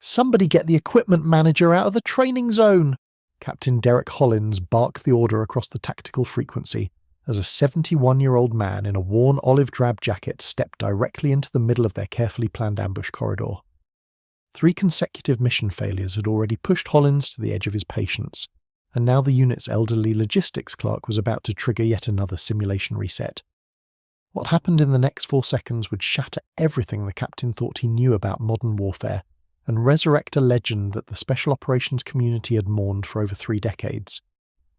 "Somebody get the equipment manager out of the training zone!" Captain Derek Hollins barked the order across the tactical frequency as a 71-year-old man in a worn olive-drab jacket stepped directly into the middle of their carefully planned ambush corridor. 3 consecutive mission failures had already pushed Hollins to the edge of his patience, and now the unit's elderly logistics clerk was about to trigger yet another simulation reset. What happened in the next 4 seconds would shatter everything the captain thought he knew about modern warfare and resurrect a legend that the special operations community had mourned for over 3 decades.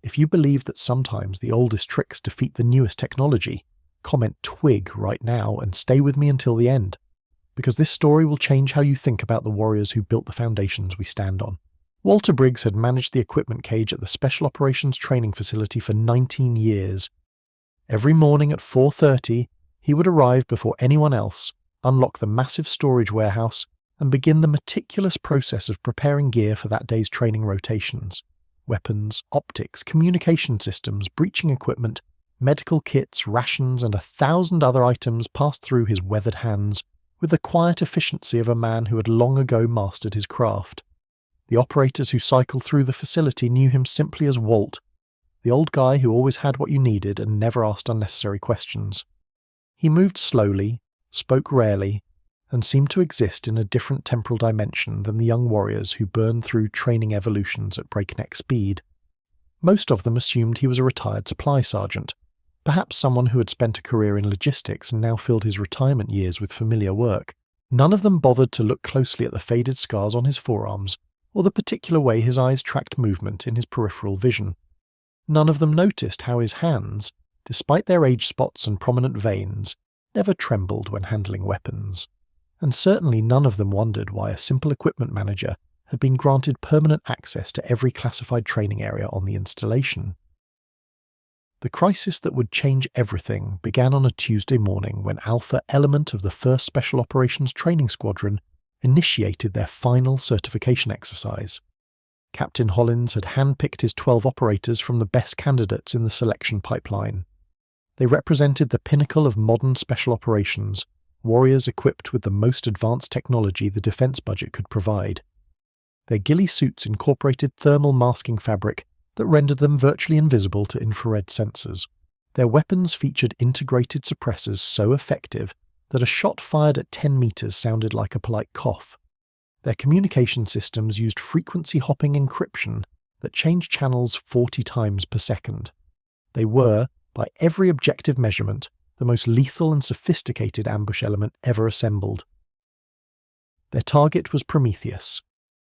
If you believe that sometimes the oldest tricks defeat the newest technology, comment Twig right now and stay with me until the end, because this story will change how you think about the warriors who built the foundations we stand on. Walter Briggs had managed the equipment cage at the Special Operations Training Facility for 19 years. Every morning at 4:30, he would arrive before anyone else, unlock the massive storage warehouse, and begin the meticulous process of preparing gear for that day's training rotations. Weapons, optics, communication systems, breaching equipment, medical kits, rations, and 1,000 other items passed through his weathered hands with the quiet efficiency of a man who had long ago mastered his craft. The operators who cycled through the facility knew him simply as Walt, the old guy who always had what you needed and never asked unnecessary questions. He moved slowly, spoke rarely, and seemed to exist in a different temporal dimension than the young warriors who burned through training evolutions at breakneck speed. Most of them assumed he was a retired supply sergeant, perhaps someone who had spent a career in logistics and now filled his retirement years with familiar work. None of them bothered to look closely at the faded scars on his forearms or the particular way his eyes tracked movement in his peripheral vision. None of them noticed how his hands, despite their age spots and prominent veins, never trembled when handling weapons. And certainly none of them wondered why a simple equipment manager had been granted permanent access to every classified training area on the installation. The crisis that would change everything began on a Tuesday morning when Alpha Element of the 1st Special Operations Training Squadron initiated their final certification exercise. Captain Hollins had handpicked his 12 operators from the best candidates in the selection pipeline. They represented the pinnacle of modern special operations, warriors equipped with the most advanced technology the defense budget could provide. Their ghillie suits incorporated thermal masking fabric that rendered them virtually invisible to infrared sensors. Their weapons featured integrated suppressors so effective that a shot fired at 10 meters sounded like a polite cough. Their communication systems used frequency-hopping encryption that changed channels 40 times per second. They were, by every objective measurement, the most lethal and sophisticated ambush element ever assembled. Their target was Prometheus,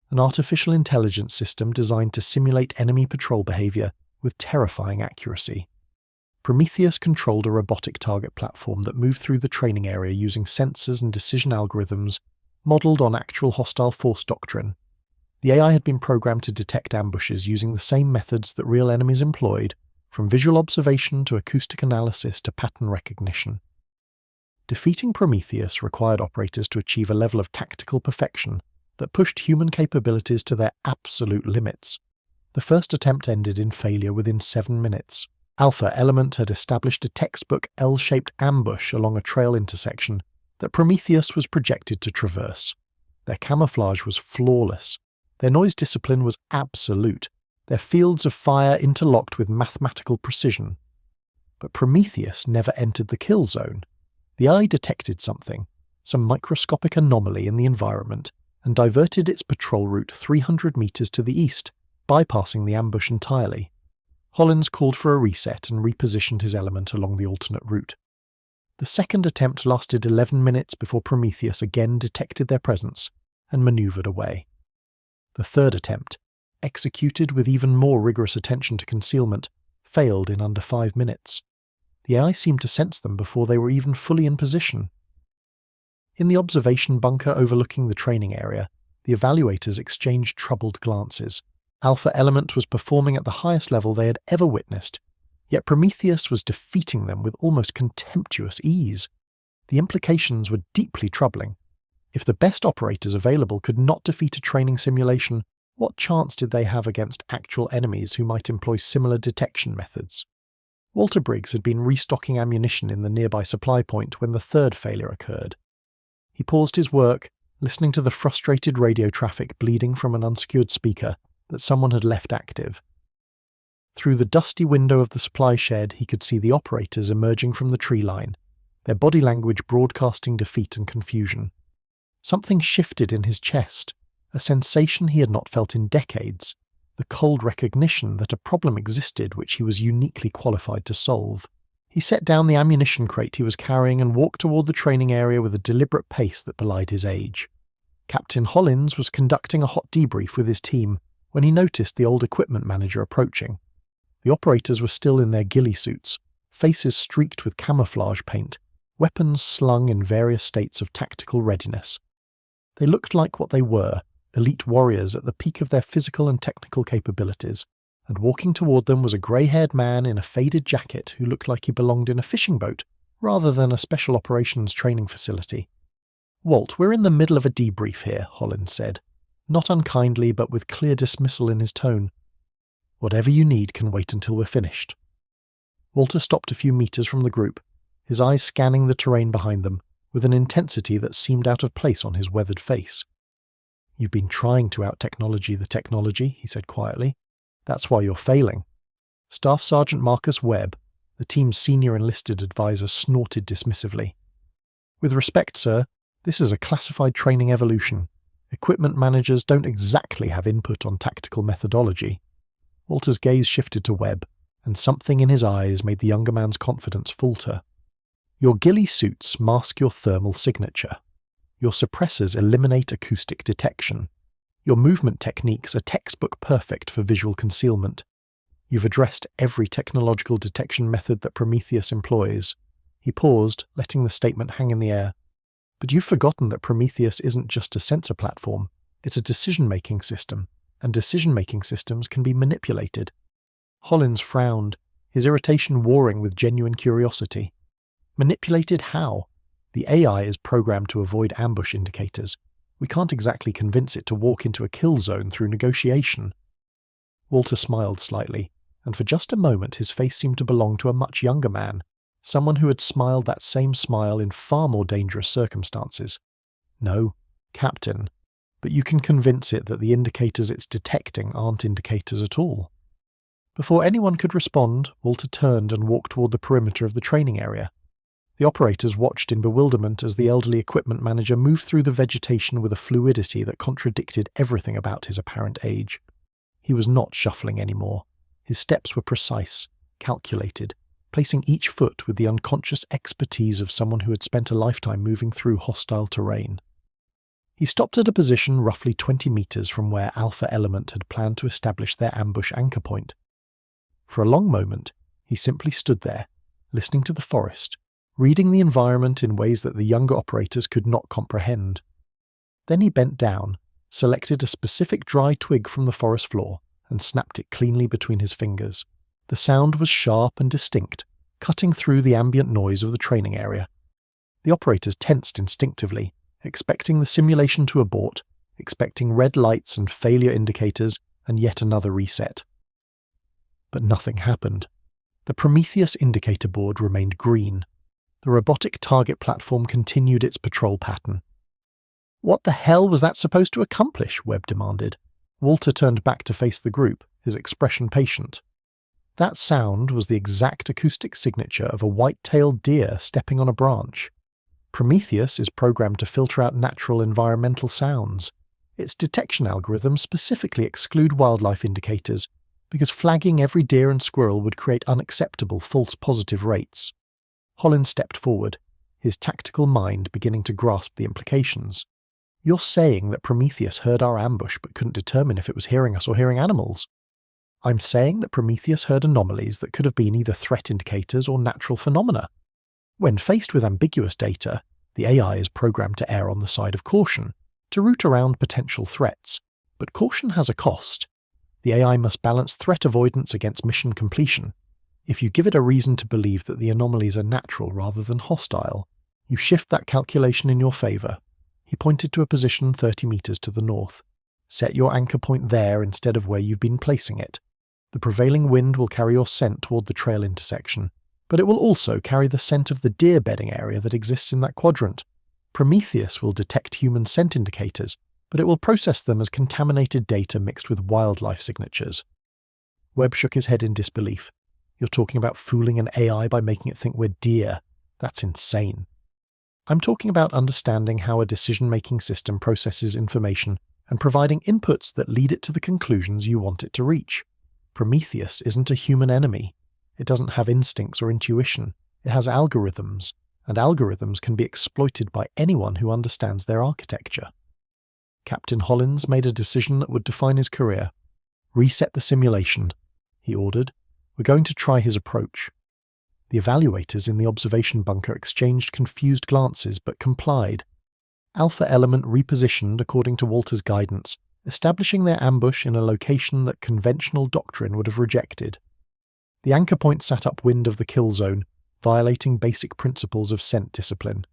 an artificial intelligence system designed to simulate enemy patrol behavior with terrifying accuracy. Prometheus controlled a robotic target platform that moved through the training area using sensors and decision algorithms modeled on actual hostile force doctrine. The AI had been programmed to detect ambushes using the same methods that real enemies employed, from visual observation to acoustic analysis to pattern recognition. Defeating Prometheus required operators to achieve a level of tactical perfection that pushed human capabilities to their absolute limits. The first attempt ended in failure within 7 minutes. Alpha Element had established a textbook L-shaped ambush along a trail intersection that Prometheus was projected to traverse. Their camouflage was flawless. Their noise discipline was absolute. Their fields of fire interlocked with mathematical precision. But Prometheus never entered the kill zone. The eye detected something, some microscopic anomaly in the environment, and diverted its patrol route 300 meters to the east, bypassing the ambush entirely. Hollins called for a reset and repositioned his element along the alternate route. The second attempt lasted 11 minutes before Prometheus again detected their presence and maneuvered away. The third attempt, executed with even more rigorous attention to concealment, failed in under 5 minutes. The AI seemed to sense them before they were even fully in position. In the observation bunker overlooking the training area, the evaluators exchanged troubled glances. Alpha Element was performing at the highest level they had ever witnessed, yet Prometheus was defeating them with almost contemptuous ease. The implications were deeply troubling. If the best operators available could not defeat a training simulation, what chance did they have against actual enemies who might employ similar detection methods? Walter Briggs had been restocking ammunition in the nearby supply point when the third failure occurred. He paused his work listening to the frustrated radio traffic bleeding from an unsecured speaker that someone had left active. Through the dusty window of the supply shed, he could see the operators emerging from the tree line, their body language broadcasting defeat and confusion. Something shifted in his chest, a sensation he had not felt in decades, the cold recognition that a problem existed which he was uniquely qualified to solve. He set down the ammunition crate he was carrying and walked toward the training area with a deliberate pace that belied his age. Captain Hollins was conducting a hot debrief with his team when he noticed the old equipment manager approaching. The operators were still in their ghillie suits, faces streaked with camouflage paint, weapons slung in various states of tactical readiness. They looked like what they were, elite warriors at the peak of their physical and technical capabilities, and walking toward them was a grey-haired man in a faded jacket who looked like he belonged in a fishing boat rather than a special operations training facility. "Walt, we're in the middle of a debrief here," Hollins said, not unkindly but with clear dismissal in his tone. "Whatever you need can wait until we're finished." Walter stopped a few meters from the group, his eyes scanning the terrain behind them, with an intensity that seemed out of place on his weathered face. "You've been trying to out-technology the technology," he said quietly. "That's why you're failing." Staff Sergeant Marcus Webb, the team's senior enlisted advisor, snorted dismissively. "With respect, sir, this is a classified training evolution. Equipment managers don't exactly have input on tactical methodology." Walter's gaze shifted to Webb, and something in his eyes made the younger man's confidence falter. "Your ghillie suits mask your thermal signature. Your suppressors eliminate acoustic detection. Your movement techniques are textbook perfect for visual concealment. You've addressed every technological detection method that Prometheus employs." He paused, letting the statement hang in the air. "But you've forgotten that Prometheus isn't just a sensor platform, it's a decision-making system, and decision-making systems can be manipulated." Hollins frowned, his irritation warring with genuine curiosity. "Manipulated how? The AI is programmed to avoid ambush indicators. We can't exactly convince it to walk into a kill zone through negotiation." Walter smiled slightly, and for just a moment his face seemed to belong to a much younger man, someone who had smiled that same smile in far more dangerous circumstances. "No, Captain, but you can convince it that the indicators it's detecting aren't indicators at all." Before anyone could respond, Walter turned and walked toward the perimeter of the training area. The operators watched in bewilderment as the elderly equipment manager moved through the vegetation with a fluidity that contradicted everything about his apparent age. He was not shuffling anymore. His steps were precise, calculated, placing each foot with the unconscious expertise of someone who had spent a lifetime moving through hostile terrain. He stopped at a position roughly 20 meters from where Alpha Element had planned to establish their ambush anchor point. For a long moment, he simply stood there, listening to the forest, reading the environment in ways that the younger operators could not comprehend. Then he bent down, selected a specific dry twig from the forest floor, and snapped it cleanly between his fingers. The sound was sharp and distinct, cutting through the ambient noise of the training area. The operators tensed instinctively, expecting the simulation to abort, expecting red lights and failure indicators, and yet another reset. But nothing happened. The Prometheus indicator board remained green. The robotic target platform continued its patrol pattern. "What the hell was that supposed to accomplish?" Webb demanded. Walter turned back to face the group, his expression patient. That sound was the exact acoustic signature of a white-tailed deer stepping on a branch. Prometheus is programmed to filter out natural environmental sounds. Its detection algorithms specifically exclude wildlife indicators, because flagging every deer and squirrel would create unacceptable false positive rates. Hollins stepped forward, his tactical mind beginning to grasp the implications. "You're saying that Prometheus heard our ambush but couldn't determine if it was hearing us or hearing animals?" "I'm saying that Prometheus heard anomalies that could have been either threat indicators or natural phenomena. When faced with ambiguous data, the AI is programmed to err on the side of caution, to root around potential threats. But caution has a cost. The AI must balance threat avoidance against mission completion. If you give it a reason to believe that the anomalies are natural rather than hostile, you shift that calculation in your favor." He pointed to a position 30 meters to the north. "Set your anchor point there instead of where you've been placing it. The prevailing wind will carry your scent toward the trail intersection, but it will also carry the scent of the deer bedding area that exists in that quadrant. Prometheus will detect human scent indicators, but it will process them as contaminated data mixed with wildlife signatures. Webb shook his head in disbelief. You're talking about fooling an AI by making it think we're deer. That's insane. I'm talking about understanding how a decision-making system processes information and providing inputs that lead it to the conclusions you want it to reach. Prometheus isn't a human enemy. It doesn't have instincts or intuition. It has algorithms, and algorithms can be exploited by anyone who understands their architecture. Captain Hollins made a decision that would define his career. "Reset the simulation," he ordered. "We're going to try his approach." The evaluators in the observation bunker exchanged confused glances but complied. Alpha Element repositioned according to Walter's guidance, establishing their ambush in a location that conventional Doctrine would have rejected. The anchor point sat upwind of the kill zone, violating basic principles of scent discipline.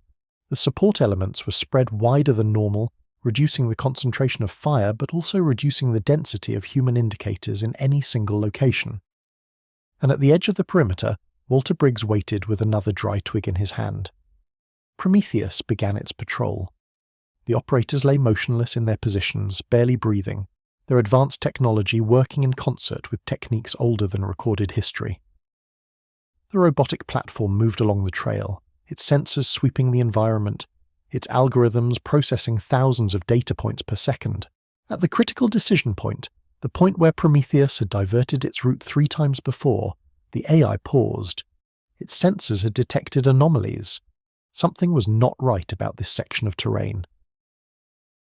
The support elements were spread wider than normal, reducing the concentration of fire but also reducing the density of human indicators in any single location. And at the edge of the perimeter, Walter Briggs waited with another dry twig in his hand. Prometheus began its patrol. The operators lay motionless in their positions, barely breathing, their advanced technology working in concert with techniques older than recorded history. The robotic platform moved along the trail, its sensors sweeping the environment, its algorithms processing thousands of data points per second. At the critical decision point, the point where Prometheus had diverted its route 3 times before, the AI paused. Its sensors had detected anomalies. Something was not right about this section of terrain.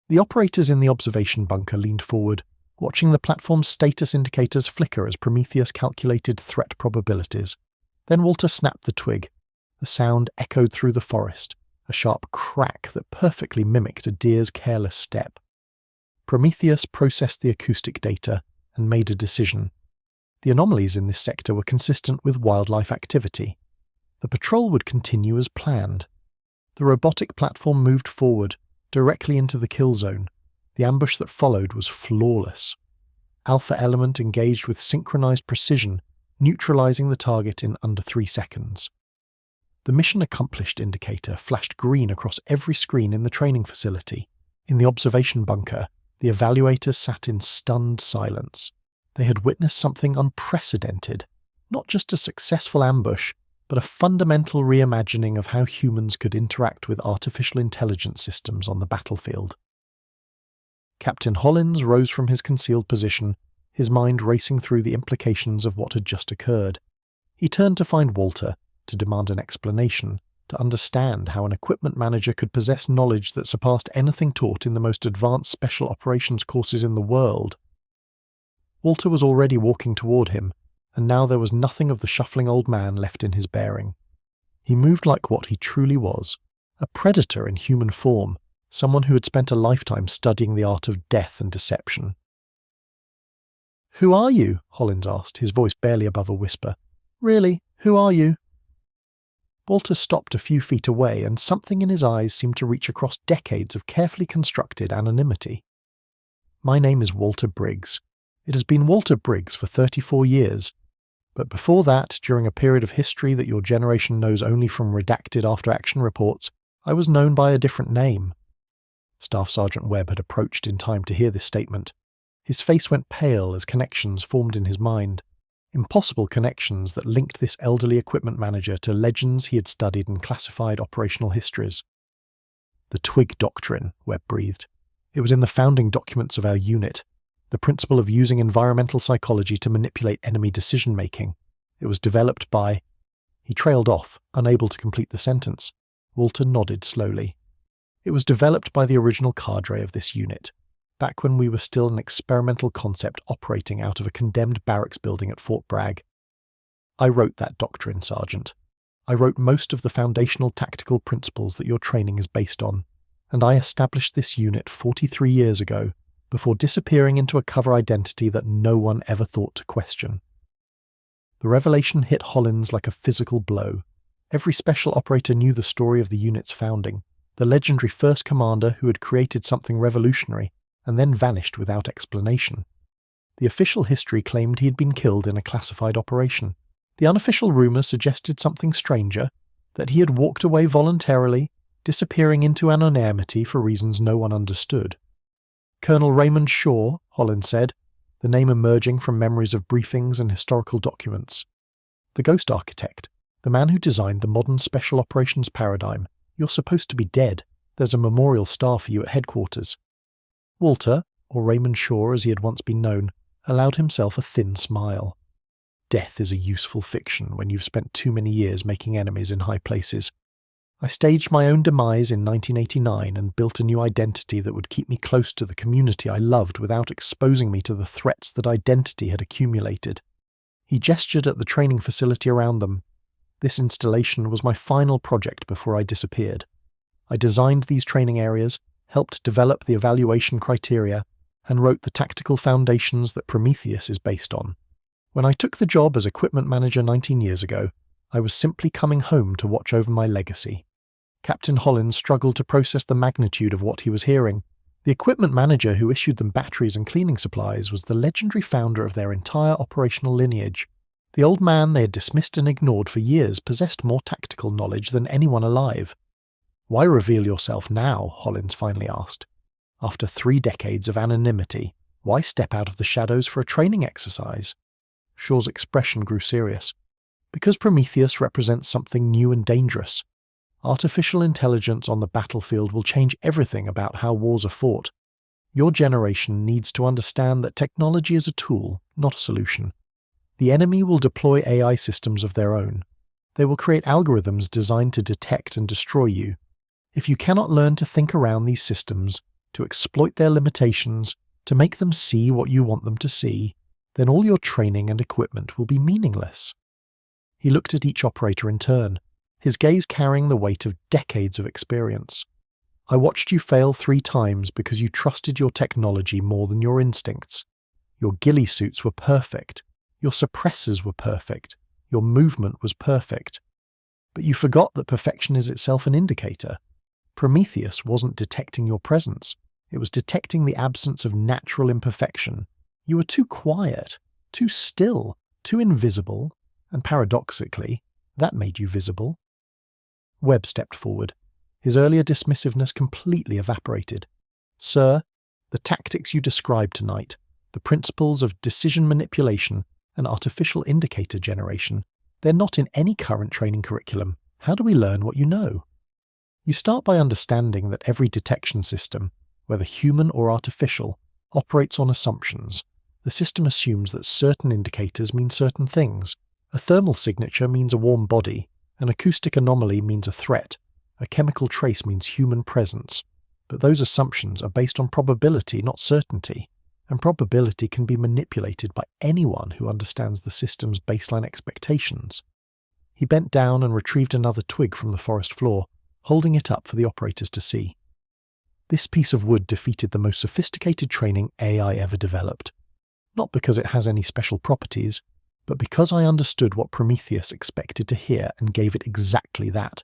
The operators in the observation bunker leaned forward, watching the platform's status indicators flicker as Prometheus calculated threat probabilities. Then Walter snapped the twig. The sound echoed through the forest, a sharp crack that perfectly mimicked a deer's careless step. Prometheus processed the acoustic data and made a decision. The anomalies in this sector were consistent with wildlife activity. The patrol would continue as planned. The robotic platform moved forward, directly into the kill zone. The ambush that followed was flawless. Alpha Element engaged with synchronized precision, neutralizing the target in under 3 seconds. The mission accomplished indicator flashed green across every screen in the training facility. In the observation bunker, the evaluators sat in stunned silence. They had witnessed something unprecedented, not just a successful ambush, but a fundamental reimagining of how humans could interact with artificial intelligence systems on the battlefield. Captain Hollins rose from his concealed position, his mind racing through the implications of what had just occurred. He turned to find Walter, to demand an explanation, to understand how an equipment manager could possess knowledge that surpassed anything taught in the most advanced special operations courses in the world. Walter was already walking toward him, and now there was nothing of the shuffling old man left in his bearing. He moved like what he truly was, a predator in human form, someone who had spent a lifetime studying the art of death and deception. "Who are you?" Hollins asked, his voice barely above a whisper. "Really, who are you?" Walter stopped a few feet away, and something in his eyes seemed to reach across decades of carefully constructed anonymity. "My name is Walter Briggs. It has been Walter Briggs for 34 years. But before that, during a period of history that your generation knows only from redacted after-action reports, I was known by a different name." Staff Sergeant Webb had approached in time to hear this statement. His face went pale as connections formed in his mind. Impossible connections that linked this elderly equipment manager to legends he had studied in classified operational histories. "The Twig Doctrine," Webb breathed. "It was in the founding documents of our unit. The principle of using environmental psychology to manipulate enemy decision-making. It was developed by—" He trailed off, unable to complete the sentence. Walter nodded slowly. "It was developed by the original cadre of this unit, back when we were still an experimental concept operating out of a condemned barracks building at Fort Bragg. I wrote that doctrine, Sergeant. I wrote most of the foundational tactical principles that your training is based on, and I established this unit 43 years ago, before disappearing into a cover identity that no one ever thought to question." The revelation hit Hollins like a physical blow. Every special operator knew the story of the unit's founding, the legendary first commander who had created something revolutionary and then vanished without explanation. The official history claimed he had been killed in a classified operation. The unofficial rumour suggested something stranger, that he had walked away voluntarily, disappearing into anonymity for reasons no one understood. Colonel Raymond Shaw, Hollins said, the name emerging from memories of briefings and historical documents. The ghost architect, the man who designed the modern special operations paradigm. You're supposed to be dead. There's a memorial star for you at headquarters. Walter, or Raymond Shaw as he had once been known, allowed himself a thin smile. Death is a useful fiction when you've spent too many years making enemies in high places. I staged my own demise in 1989 and built a new identity that would keep me close to the community I loved without exposing me to the threats that identity had accumulated. He gestured at the training facility around them. This installation was my final project before I disappeared. I designed these training areas, helped develop the evaluation criteria, and wrote the tactical foundations that Prometheus is based on. When I took the job as equipment manager 19 years ago, I was simply coming home to watch over my legacy. Captain Hollins struggled to process the magnitude of what he was hearing. The equipment manager who issued them batteries and cleaning supplies was the legendary founder of their entire operational lineage. The old man they had dismissed and ignored for years possessed more tactical knowledge than anyone alive. "Why reveal yourself now?" Hollins finally asked. "After 3 decades of anonymity, why step out of the shadows for a training exercise?" Shaw's expression grew serious. "Because Prometheus represents something new and dangerous. Artificial intelligence on the battlefield will change everything about how wars are fought. Your generation needs to understand that technology is a tool, not a solution. The enemy will deploy AI systems of their own. They will create algorithms designed to detect and destroy you. If you cannot learn to think around these systems, to exploit their limitations, to make them see what you want them to see, then all your training and equipment will be meaningless." He looked at each operator in turn, his gaze carrying the weight of decades of experience. "I watched you fail 3 times because you trusted your technology more than your instincts. Your ghillie suits were perfect. Your suppressors were perfect. Your movement was perfect. But you forgot that perfection is itself an indicator. Prometheus wasn't detecting your presence. It was detecting the absence of natural imperfection. You were too quiet, too still, too invisible, and paradoxically, that made you visible." Webb stepped forward. His earlier dismissiveness completely evaporated. "Sir, the tactics you described tonight, the principles of decision manipulation and artificial indicator generation, they're not in any current training curriculum. How do we learn what you know?" You start by understanding that every detection system, whether human or artificial, operates on assumptions. The system assumes that certain indicators mean certain things. A thermal signature means a warm body. An acoustic anomaly means a threat. A chemical trace means human presence. But those assumptions are based on probability, not certainty. And probability can be manipulated by anyone who understands the system's baseline expectations. He bent down and retrieved another twig from the forest floor, holding it up for the operators to see. This piece of wood defeated the most sophisticated training AI ever developed. Not because it has any special properties, but because I understood what Prometheus expected to hear and gave it exactly that.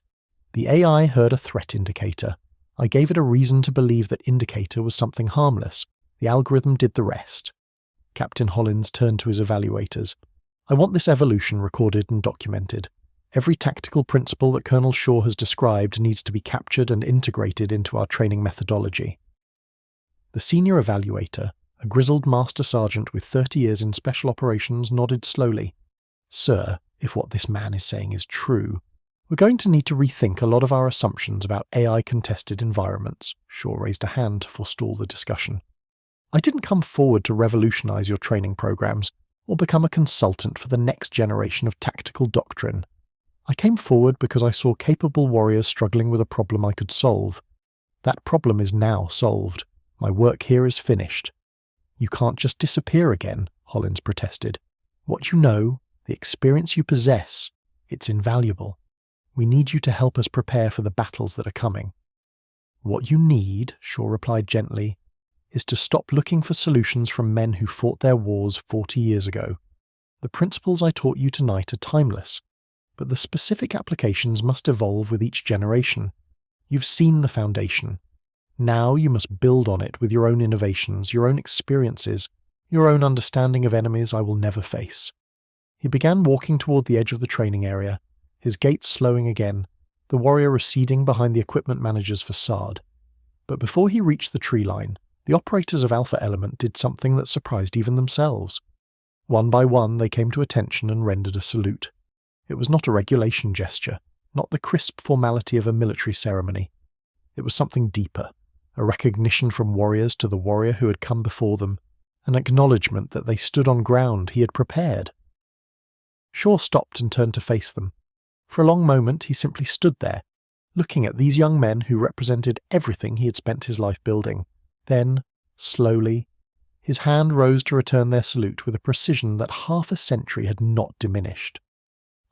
The AI heard a threat indicator. I gave it a reason to believe that indicator was something harmless. The algorithm did the rest. Captain Hollins turned to his evaluators. "I want this evolution recorded and documented. Every tactical principle that Colonel Shaw has described needs to be captured and integrated into our training methodology." The senior evaluator, a grizzled master sergeant with 30 years in special operations, nodded slowly. "Sir, if what this man is saying is true, we're going to need to rethink a lot of our assumptions about AI-contested environments." Shaw raised a hand to forestall the discussion. "I didn't come forward to revolutionize your training programs or become a consultant for the next generation of tactical doctrine. I came forward because I saw capable warriors struggling with a problem I could solve. That problem is now solved. My work here is finished." "You can't just disappear again," Hollins protested. "What you know, the experience you possess, it's invaluable. We need you to help us prepare for the battles that are coming." "What you need," Shaw replied gently, "is to stop looking for solutions from men who fought their wars 40 years ago. The principles I taught you tonight are timeless, but the specific applications must evolve with each generation. You've seen the foundation. Now you must build on it with your own innovations, your own experiences, your own understanding of enemies I will never face." He began walking toward the edge of the training area, his gait slowing again, the warrior receding behind the equipment manager's facade. But before he reached the tree line, the operators of Alpha Element did something that surprised even themselves. One by one, they came to attention and rendered a salute. It was not a regulation gesture, not the crisp formality of a military ceremony. It was something deeper, a recognition from warriors to the warrior who had come before them, an acknowledgement that they stood on ground he had prepared. Shaw stopped and turned to face them. For a long moment he simply stood there, looking at these young men who represented everything he had spent his life building. Then, slowly, his hand rose to return their salute with a precision that half a century had not diminished.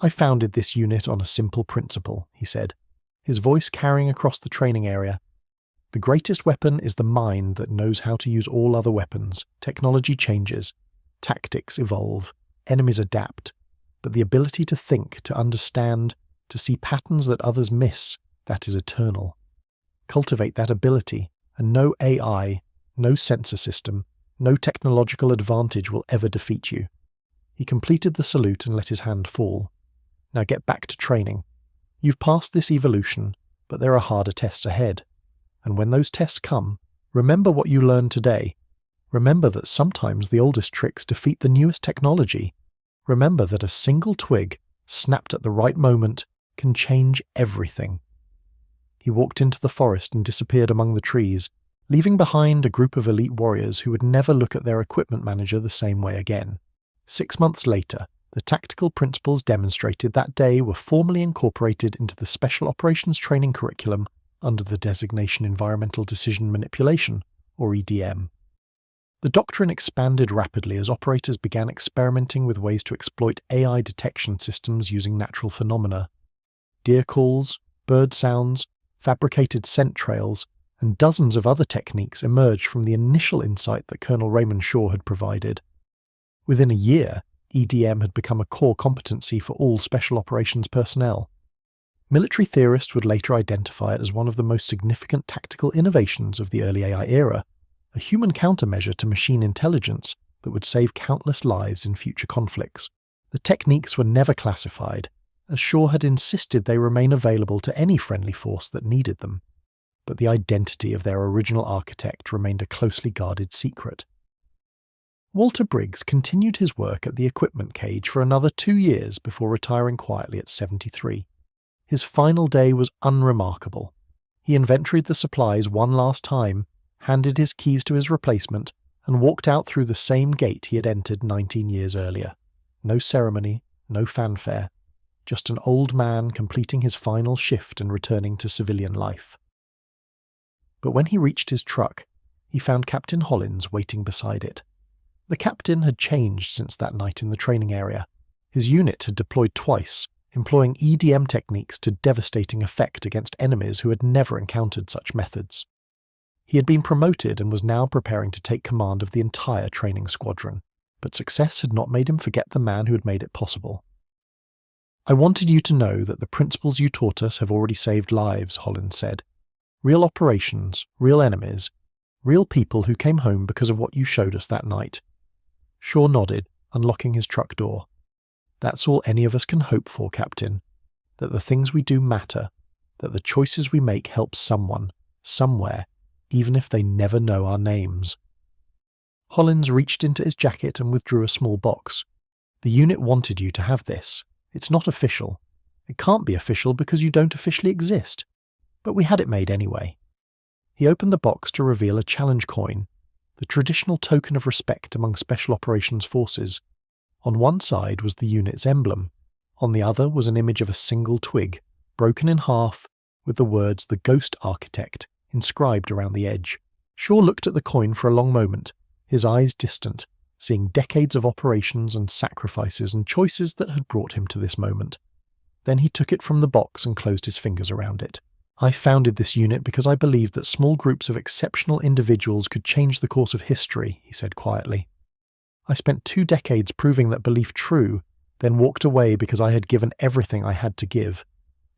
"I founded this unit on a simple principle," he said, his voice carrying across the training area. "The greatest weapon is the mind that knows how to use all other weapons. Technology changes, tactics evolve, enemies adapt, but the ability to think, to understand, to see patterns that others miss, that is eternal. Cultivate that ability, and no AI, no sensor system, no technological advantage will ever defeat you." He completed the salute and let his hand fall. "Now get back to training. You've passed this evolution, but there are harder tests ahead. And when those tests come, remember what you learned today. Remember that sometimes the oldest tricks defeat the newest technology. Remember that a single twig, snapped at the right moment, can change everything." He walked into the forest and disappeared among the trees, leaving behind a group of elite warriors who would never look at their equipment manager the same way again. 6 months later, the tactical principles demonstrated that day were formally incorporated into the Special Operations Training Curriculum under the designation Environmental Decision Manipulation, or EDM. The doctrine expanded rapidly as operators began experimenting with ways to exploit AI detection systems using natural phenomena. Deer calls, bird sounds, fabricated scent trails, and dozens of other techniques emerged from the initial insight that Colonel Raymond Shaw had provided. Within a year, EDM had become a core competency for all special operations personnel. Military theorists would later identify it as one of the most significant tactical innovations of the early AI era, a human countermeasure to machine intelligence that would save countless lives in future conflicts. The techniques were never classified, as Shaw had insisted they remain available to any friendly force that needed them. But the identity of their original architect remained a closely guarded secret. Walter Briggs continued his work at the equipment cage for another 2 years before retiring quietly at 73. His final day was unremarkable. He inventoried the supplies one last time, handed his keys to his replacement, and walked out through the same gate he had entered 19 years earlier. No ceremony, no fanfare, just an old man completing his final shift and returning to civilian life. But when he reached his truck, he found Captain Hollins waiting beside it. The captain had changed since that night in the training area. His unit had deployed twice, employing EDM techniques to devastating effect against enemies who had never encountered such methods. He had been promoted and was now preparing to take command of the entire training squadron, but success had not made him forget the man who had made it possible. "I wanted you to know that the principles you taught us have already saved lives," Hollins said. "Real operations, real enemies, real people who came home because of what you showed us that night." Shaw nodded, unlocking his truck door. "That's all any of us can hope for, Captain. That the things we do matter, that the choices we make help someone, somewhere, even if they never know our names." Hollins reached into his jacket and withdrew a small box. "The unit wanted you to have this. It's not official. It can't be official because you don't officially exist. But we had it made anyway." He opened the box to reveal a challenge coin, the traditional token of respect among Special Operations forces. On one side was the unit's emblem. On the other was an image of a single twig, broken in half, with the words "The Ghost Architect" inscribed around the edge. Shaw looked at the coin for a long moment, his eyes distant, seeing decades of operations and sacrifices and choices that had brought him to this moment. Then he took it from the box and closed his fingers around it. "I founded this unit because I believed that small groups of exceptional individuals could change the course of history," he said quietly. "I spent 2 decades proving that belief true, then walked away because I had given everything I had to give.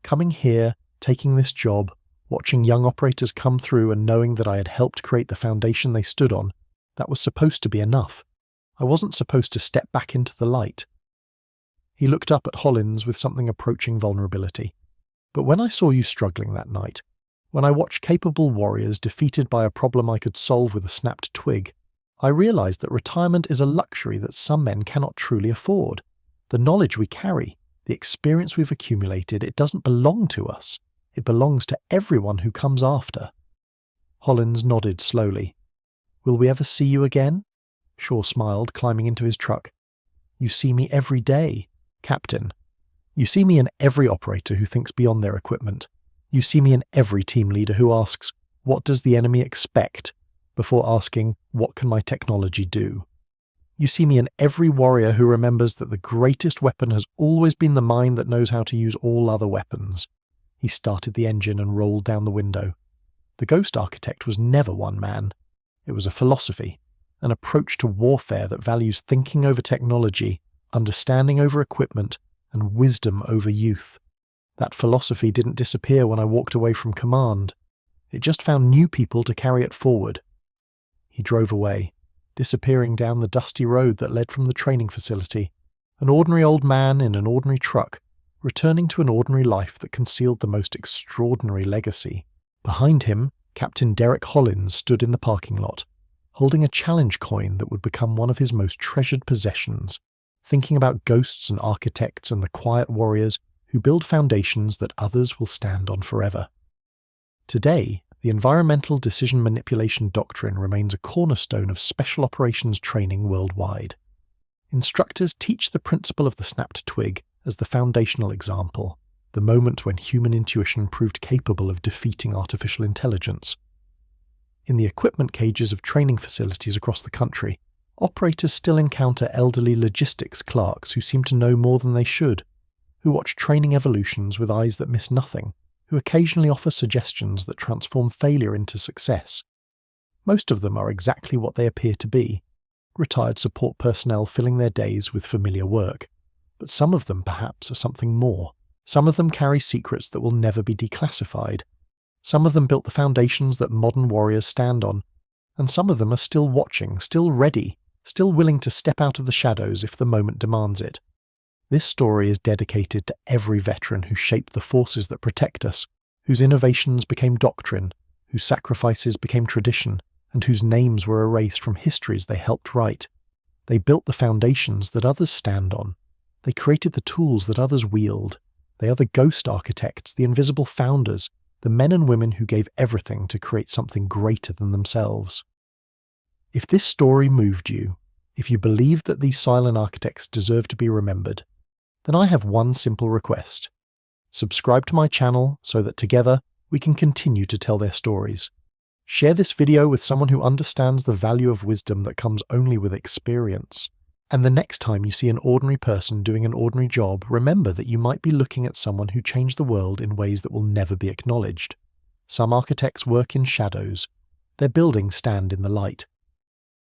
Coming here, taking this job, watching young operators come through and knowing that I had helped create the foundation they stood on, that was supposed to be enough. I wasn't supposed to step back into the light." He looked up at Hollins with something approaching vulnerability. But when I saw you struggling that night, when I watched capable warriors defeated by a problem I could solve with a snapped twig, I realized that retirement is a luxury that some men cannot truly afford. The knowledge we carry, the experience we've accumulated, it doesn't belong to us. It belongs to everyone who comes after. Hollins nodded slowly. Will we ever see you again? Shaw smiled, climbing into his truck. You see me every day, Captain. You see me in every operator who thinks beyond their equipment. You see me in every team leader who asks, what does the enemy expect? Before asking, what can my technology do? You see me in every warrior who remembers that the greatest weapon has always been the mind that knows how to use all other weapons. He started the engine and rolled down the window. The Ghost Architect was never one man. It was a philosophy, an approach to warfare that values thinking over technology, understanding over equipment, and wisdom over youth. That philosophy didn't disappear when I walked away from command. It just found new people to carry it forward. He drove away, disappearing down the dusty road that led from the training facility, an ordinary old man in an ordinary truck, returning to an ordinary life that concealed the most extraordinary legacy. Behind him, Captain Derek Hollins stood in the parking lot, holding a challenge coin that would become one of his most treasured possessions, thinking about ghosts and architects and the quiet warriors who build foundations that others will stand on forever. Today, the environmental decision manipulation doctrine remains a cornerstone of special operations training worldwide. Instructors teach the principle of the snapped twig as the foundational example, the moment when human intuition proved capable of defeating artificial intelligence. In the equipment cages of training facilities across the country, operators still encounter elderly logistics clerks who seem to know more than they should, who watch training evolutions with eyes that miss nothing, who occasionally offer suggestions that transform failure into success. Most of them are exactly what they appear to be, retired support personnel filling their days with familiar work. But some of them perhaps are something more. Some of them carry secrets that will never be declassified. Some of them built the foundations that modern warriors stand on, and some of them are still watching, still ready, still willing to step out of the shadows if the moment demands it. This story is dedicated to every veteran who shaped the forces that protect us, whose innovations became doctrine, whose sacrifices became tradition, and whose names were erased from histories they helped write. They built the foundations that others stand on. They created the tools that others wield. They are the ghost architects, the invisible founders, the men and women who gave everything to create something greater than themselves. If this story moved you, if you believe that these silent architects deserve to be remembered, then I have one simple request. Subscribe to my channel so that together we can continue to tell their stories. Share this video with someone who understands the value of wisdom that comes only with experience. And the next time you see an ordinary person doing an ordinary job, remember that you might be looking at someone who changed the world in ways that will never be acknowledged. Some architects work in shadows. Their buildings stand in the light.